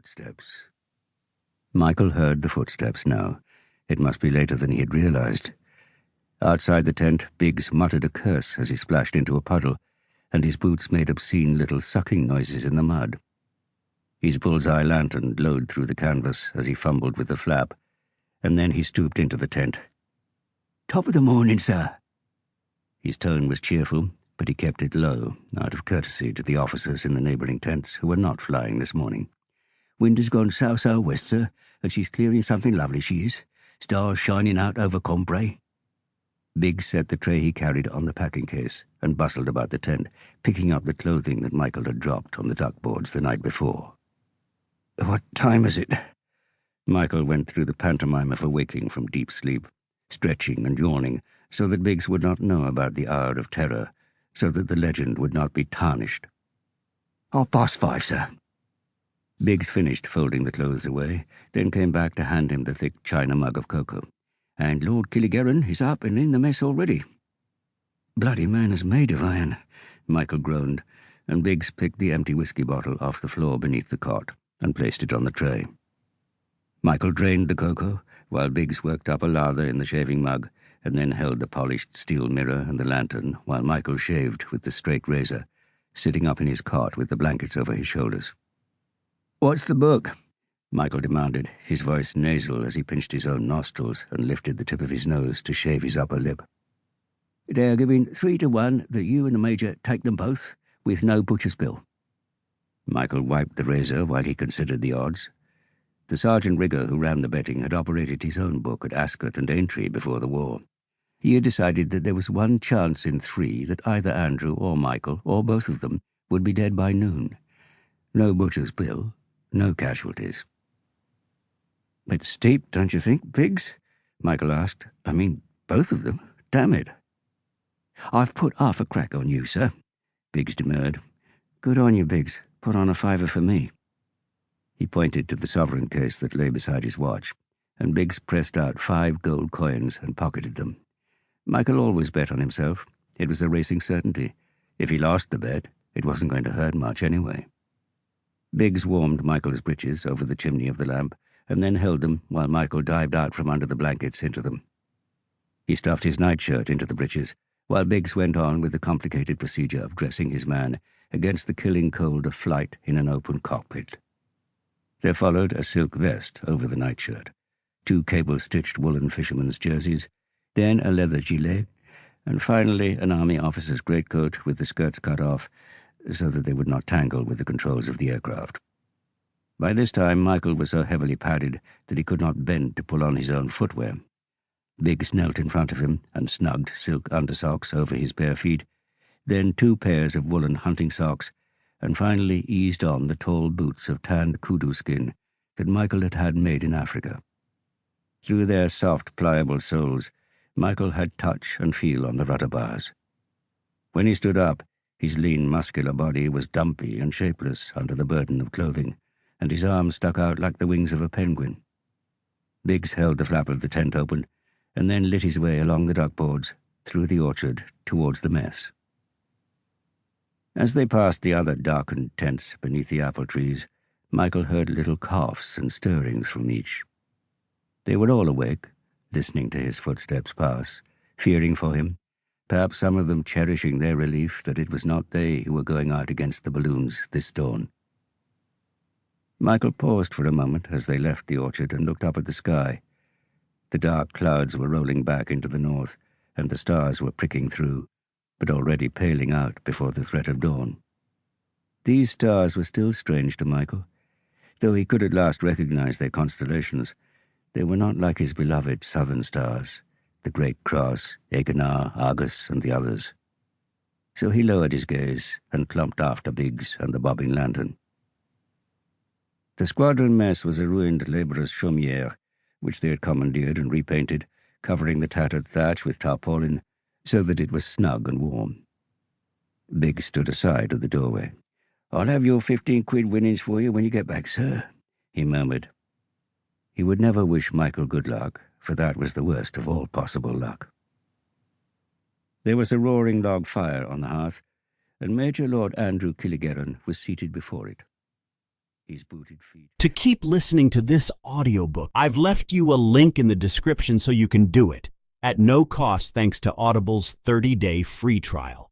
Footsteps. Michael heard the footsteps now. It must be later than he had realized. Outside the tent, Biggs muttered a curse as he splashed into a puddle, and his boots made obscene little sucking noises in the mud. His bull's-eye lantern glowed through the canvas as he fumbled with the flap, and then he stooped into the tent. "Top of the morning, sir." His tone was cheerful, but he kept it low, out of courtesy to the officers in the neighbouring tents who were not flying this morning. "Wind has gone south-southwest, sir, and she's clearing something lovely, she is. Stars shining out over Cambrai." Biggs set the tray he carried on the packing case and bustled about the tent, picking up the clothing that Michael had dropped on the duckboards the night before. "What time is it?" Michael went through the pantomime of awaking from deep sleep, stretching and yawning, so that Biggs would not know about the hour of terror, so that the legend would not be tarnished. "5:30, sir." Biggs finished folding the clothes away, then came back to hand him the thick china mug of cocoa. "And Lord Killigerran is up and in the mess already." "Bloody man is made of iron," Michael groaned, and Biggs picked the empty whiskey bottle off the floor beneath the cot and placed it on the tray. Michael drained the cocoa, while Biggs worked up a lather in the shaving mug, and then held the polished steel mirror and the lantern while Michael shaved with the straight razor, sitting up in his cot with the blankets over his shoulders. "What's the book?" Michael demanded, his voice nasal as he pinched his own nostrils and lifted the tip of his nose to shave his upper lip. "They're giving 3-1 that you and the Major take them both, with no butcher's bill." Michael wiped the razor while he considered the odds. The sergeant rigger who ran the betting had operated his own book at Ascot and Aintree before the war. He had decided that there was one chance in 3 that either Andrew or Michael, or both of them, would be dead by noon. No butcher's bill, no casualties. "It's steep, don't you think, Biggs?" Michael asked. "I mean, both of them. Damn it." "I've put half a crack on you, sir," Biggs demurred. "Good on you, Biggs. Put on a fiver for me." He pointed to the sovereign case that lay beside his watch, and Biggs pressed out 5 gold coins and pocketed them. Michael always bet on himself. It was a racing certainty. If he lost the bet, it wasn't going to hurt much anyway. Biggs warmed Michael's breeches over the chimney of the lamp, and then held them while Michael dived out from under the blankets into them. He stuffed his nightshirt into the breeches, while Biggs went on with the complicated procedure of dressing his man against the killing cold of flight in an open cockpit. There followed a silk vest over the nightshirt, 2 cable-stitched woolen fisherman's jerseys, then a leather gilet, and finally an army officer's greatcoat with the skirts cut off so that they would not tangle with the controls of the aircraft. By this time Michael was so heavily padded that he could not bend to pull on his own footwear. Biggs knelt in front of him and snugged silk undersocks over his bare feet, then 2 pairs of woolen hunting socks, and finally eased on the tall boots of tanned kudu skin that Michael had had made in Africa. Through their soft, pliable soles, Michael had touch and feel on the rudder bars. When he stood up, his lean, muscular body was dumpy and shapeless under the burden of clothing, and his arms stuck out like the wings of a penguin. Biggs held the flap of the tent open, and then lit his way along the duckboards, through the orchard, towards the mess. As they passed the other darkened tents beneath the apple trees, Michael heard little coughs and stirrings from each. They were all awake, listening to his footsteps pass, fearing for him, perhaps some of them cherishing their relief that it was not they who were going out against the balloons this dawn. Michael paused for a moment as they left the orchard and looked up at the sky. The dark clouds were rolling back into the north, and the stars were pricking through, but already paling out before the threat of dawn. These stars were still strange to Michael. Though he could at last recognize their constellations, they were not like his beloved southern stars, the Great Cross, Egenar, Argus, and the others. So he lowered his gaze and clumped after Biggs and the bobbing lantern. The squadron mess was a ruined labourer's chaumière, which they had commandeered and repainted, covering the tattered thatch with tarpaulin, so that it was snug and warm. Biggs stood aside at the doorway. "I'll have your 15 quid winnings for you when you get back, sir," he murmured. He would never wish Michael good luck, for that was the worst of all possible luck. There was a roaring log fire on the hearth, and Major Lord Andrew Killigerran was seated before it. his booted feet. To keep listening to this audiobook, I've left you a link in the description so you can do it, at no cost thanks to Audible's 30-day free trial.